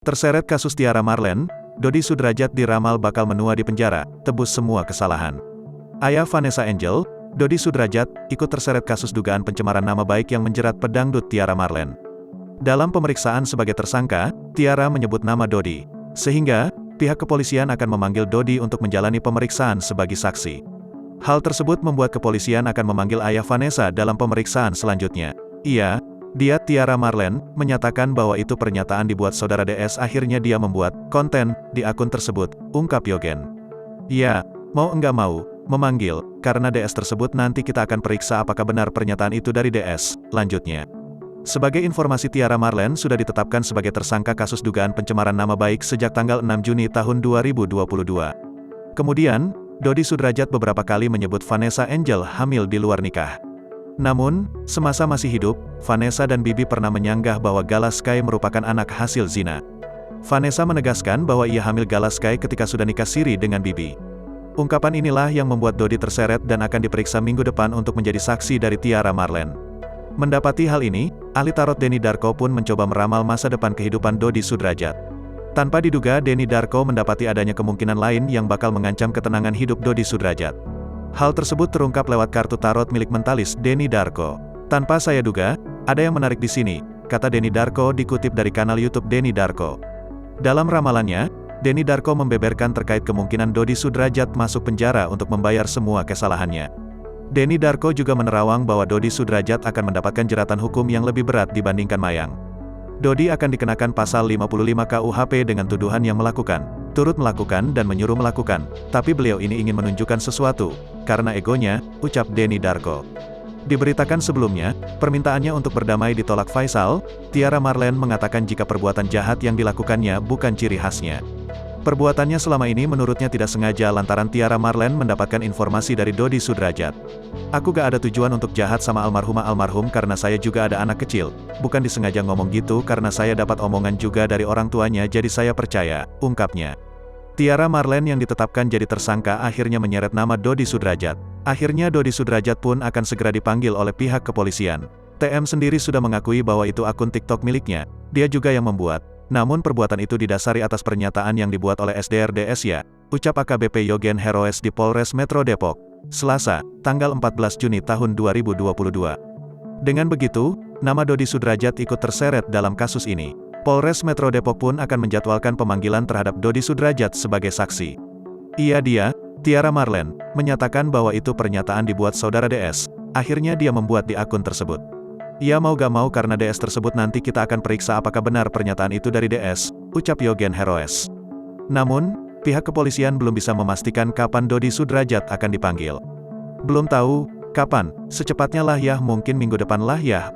Terseret kasus Tiara Marlen, Dodi Sudrajat diramal bakal menua di penjara, tebus semua kesalahan. Ayah Vanessa Angel, Dodi Sudrajat, ikut terseret kasus dugaan pencemaran nama baik yang menjerat pedangdut Tiara Marlen. Dalam pemeriksaan sebagai tersangka, Tiara menyebut nama Dodi, sehingga pihak kepolisian akan memanggil Dodi untuk menjalani pemeriksaan sebagai saksi. Hal tersebut membuat kepolisian akan memanggil ayah Vanessa dalam pemeriksaan selanjutnya. Dia Tiara Marlen, menyatakan bahwa itu pernyataan dibuat saudara DS. Akhirnya dia membuat konten di akun tersebut, ungkap Yogen. Ya, mau enggak mau, memanggil, karena DS tersebut nanti kita akan periksa apakah benar pernyataan itu dari DS, lanjutnya. Sebagai informasi, Tiara Marlen sudah ditetapkan sebagai tersangka kasus dugaan pencemaran nama baik sejak tanggal 6 Juni tahun 2022. Kemudian, Dodi Sudrajat beberapa kali menyebut Vanessa Angel hamil di luar nikah. Namun, semasa masih hidup, Vanessa dan Bibi pernah menyanggah bahwa Galaskai merupakan anak hasil zina. Vanessa menegaskan bahwa ia hamil Galaskai ketika sudah nikah siri dengan Bibi. Ungkapan inilah yang membuat Dodi terseret dan akan diperiksa minggu depan untuk menjadi saksi dari Tiara Marlen. Mendapati hal ini, ahli tarot Denny Darko pun mencoba meramal masa depan kehidupan Dodi Sudrajat. Tanpa diduga, Denny Darko mendapati adanya kemungkinan lain yang bakal mengancam ketenangan hidup Dodi Sudrajat. Hal tersebut terungkap lewat kartu tarot milik mentalis Denny Darko. Tanpa saya duga, ada yang menarik di sini, kata Denny Darko dikutip dari kanal YouTube Denny Darko. Dalam ramalannya, Denny Darko membeberkan terkait kemungkinan Dodi Sudrajat masuk penjara untuk membayar semua kesalahannya. Denny Darko juga menerawang bahwa Dodi Sudrajat akan mendapatkan jeratan hukum yang lebih berat dibandingkan Mayang. Dodi akan dikenakan pasal 55 KUHP dengan tuduhan yang melakukan, turut melakukan dan menyuruh melakukan, tapi beliau ini ingin menunjukkan sesuatu, karena egonya, ucap Denny Darko. Diberitakan sebelumnya, permintaannya untuk berdamai ditolak Faisal. Tiara Marlen mengatakan jika perbuatan jahat yang dilakukannya bukan ciri khasnya. Perbuatannya selama ini menurutnya tidak sengaja lantaran Tiara Marlen mendapatkan informasi dari Dodi Sudrajat. Aku gak ada tujuan untuk jahat sama almarhum karena saya juga ada anak kecil, bukan disengaja ngomong gitu karena saya dapat omongan juga dari orang tuanya jadi saya percaya, ungkapnya. Tiara Marlen yang ditetapkan jadi tersangka akhirnya menyeret nama Dodi Sudrajat. Akhirnya Dodi Sudrajat pun akan segera dipanggil oleh pihak kepolisian. TM sendiri sudah mengakui bahwa itu akun TikTok miliknya, dia juga yang membuat. Namun perbuatan itu didasari atas pernyataan yang dibuat oleh SDRDS ya, ucap AKBP Yogen Heroes di Polres Metro Depok, Selasa, tanggal 14 Juni tahun 2022. Dengan begitu, nama Dodi Sudrajat ikut terseret dalam kasus ini. Polres Metro Depok pun akan menjadwalkan pemanggilan terhadap Dodi Sudrajat sebagai saksi. Dia, Tiara Marlen, menyatakan bahwa itu pernyataan dibuat saudara DS, akhirnya dia membuat di akun tersebut. Ya mau gak mau karena DS tersebut nanti kita akan periksa apakah benar pernyataan itu dari DS, ucap Yogen Heroes. Namun, pihak kepolisian belum bisa memastikan kapan Dodi Sudrajat akan dipanggil. Belum tahu, kapan, secepatnya lah ya, mungkin minggu depan lah ya.